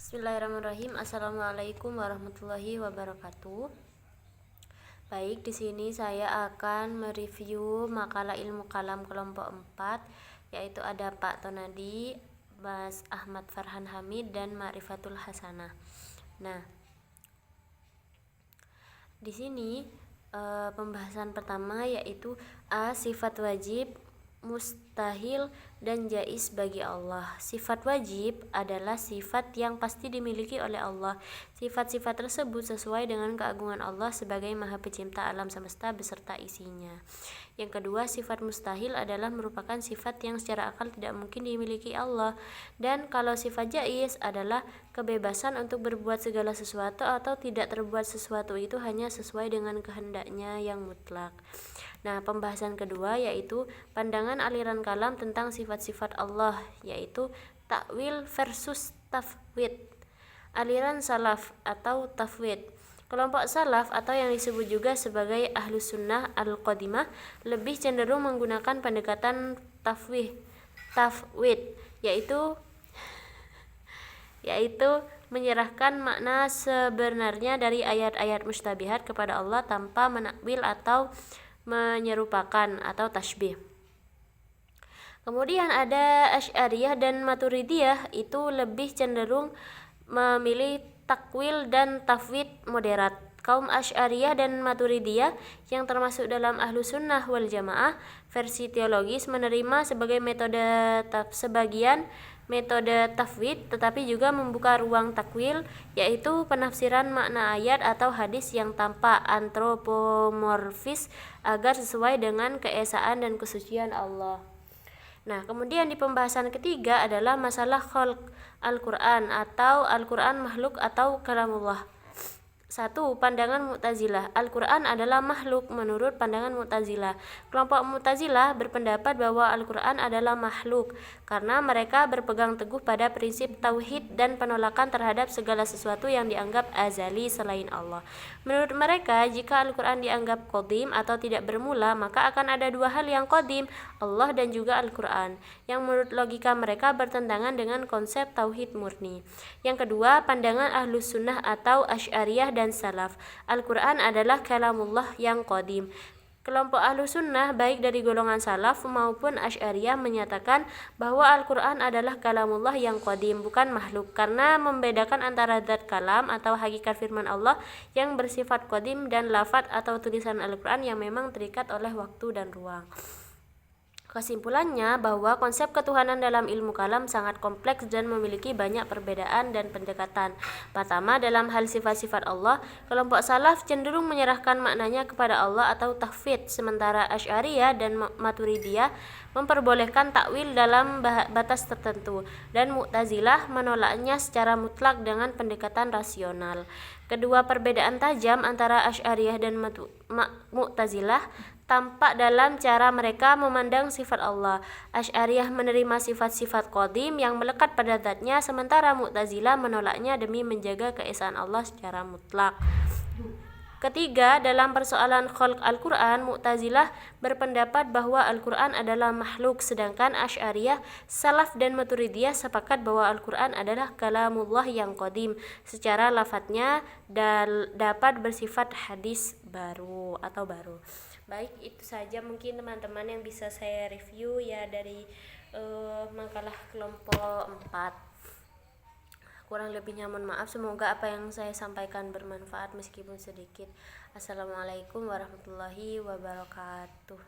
Bismillahirrahmanirrahim. Assalamualaikum warahmatullahi wabarakatuh. Baik, di sini saya akan mereview makalah ilmu kalam kelompok 4, yaitu ada Pak Tonadi, Mas Ahmad Farhan Hamid, dan Ma'rifatul Hasanah. Nah, di sini pembahasan pertama yaitu sifat wajib, mustahil, dan jaiz bagi Allah. Sifat wajib adalah sifat yang pasti dimiliki oleh Allah. Sifat-sifat tersebut sesuai dengan keagungan Allah sebagai Maha Pencipta alam semesta beserta isinya. Yang kedua, sifat mustahil adalah merupakan sifat yang secara akal tidak mungkin dimiliki Allah. Dan kalau sifat jaiz adalah kebebasan untuk berbuat segala sesuatu atau tidak terbuat sesuatu itu hanya sesuai dengan kehendaknya yang mutlak. Nah, pembahasan kedua yaitu pandangan aliran kalam tentang sifat-sifat Allah, yaitu takwil versus tafwid. Aliran salaf atau tafwid. Kelompok salaf atau yang disebut juga sebagai ahlus sunnah al-qadimah lebih cenderung menggunakan pendekatan tafwid, yaitu menyerahkan makna sebenarnya dari ayat-ayat mustabihat kepada Allah tanpa menakwil atau menyerupakan atau tasbih. Kemudian ada Asy'ariyah dan Maturidiyah, itu lebih cenderung memilih takwil dan tafwid moderat. Kaum Asy'ariyah dan Maturidiyah yang termasuk dalam Ahlus Sunnah wal Jamaah versi teologis menerima sebagai sebagian metode tafwid, tetapi juga membuka ruang takwil, yaitu penafsiran makna ayat atau hadis yang tanpa antropomorfis agar sesuai dengan keesaan dan kesucian Allah. Nah, kemudian di pembahasan ketiga adalah masalah khalq Al-Quran atau Al-Quran makhluk atau kalamullah. 1. Pandangan Mu'tazilah. Al-Quran adalah makhluk menurut pandangan Mu'tazilah. Kelompok Mu'tazilah berpendapat bahwa Al-Quran adalah makhluk karena mereka berpegang teguh pada prinsip tauhid dan penolakan terhadap segala sesuatu yang dianggap azali selain Allah. Menurut mereka, jika Al-Quran dianggap qadim atau tidak bermula, maka akan ada dua hal yang qadim, Allah dan juga Al-Quran, yang menurut logika mereka bertentangan dengan konsep tauhid murni. Yang kedua, pandangan Ahlus Sunnah atau Asy'ariyah dan Salaf. Al-Quran adalah kalamullah yang qadim. Kelompok Ahlus Sunnah baik dari golongan Salaf maupun Asy'ariyah menyatakan bahwa Al-Quran adalah kalamullah yang qadim, bukan makhluk, karena membedakan antara zat kalam atau hakikat firman Allah yang bersifat qadim dan lafadz atau tulisan Al-Quran yang memang terikat oleh waktu dan ruang. Kesimpulannya bahwa konsep ketuhanan dalam ilmu kalam sangat kompleks dan memiliki banyak perbedaan dan pendekatan. Pertama, dalam hal sifat-sifat Allah, kelompok salaf cenderung menyerahkan maknanya kepada Allah atau tafwid, sementara Asy'ariyah dan Maturidiyah memperbolehkan takwil dalam batas tertentu, dan Mu'tazilah menolaknya secara mutlak dengan pendekatan rasional. Kedua perbedaan tajam antara Asy'ariyah dan Mu'tazilah tampak dalam cara mereka memandang sifat Allah. Asy'ariyah menerima sifat-sifat qadim yang melekat pada zatnya, sementara Mu'tazilah menolaknya demi menjaga keesaan Allah secara mutlak. Ketiga, dalam persoalan khalq Al-Quran, Mu'tazilah berpendapat bahwa Al-Quran adalah makhluk, sedangkan Asy'ariyah, Salaf, dan Maturidiyah sepakat bahwa Al-Quran adalah kalamullah yang qadim. Secara lafadznya dapat bersifat hadis baru atau baru. Baik, itu saja mungkin teman-teman yang bisa saya review ya dari makalah kelompok 4. Kurang lebihnya mohon maaf, semoga apa yang saya sampaikan bermanfaat meskipun sedikit. Assalamualaikum warahmatullahi wabarakatuh.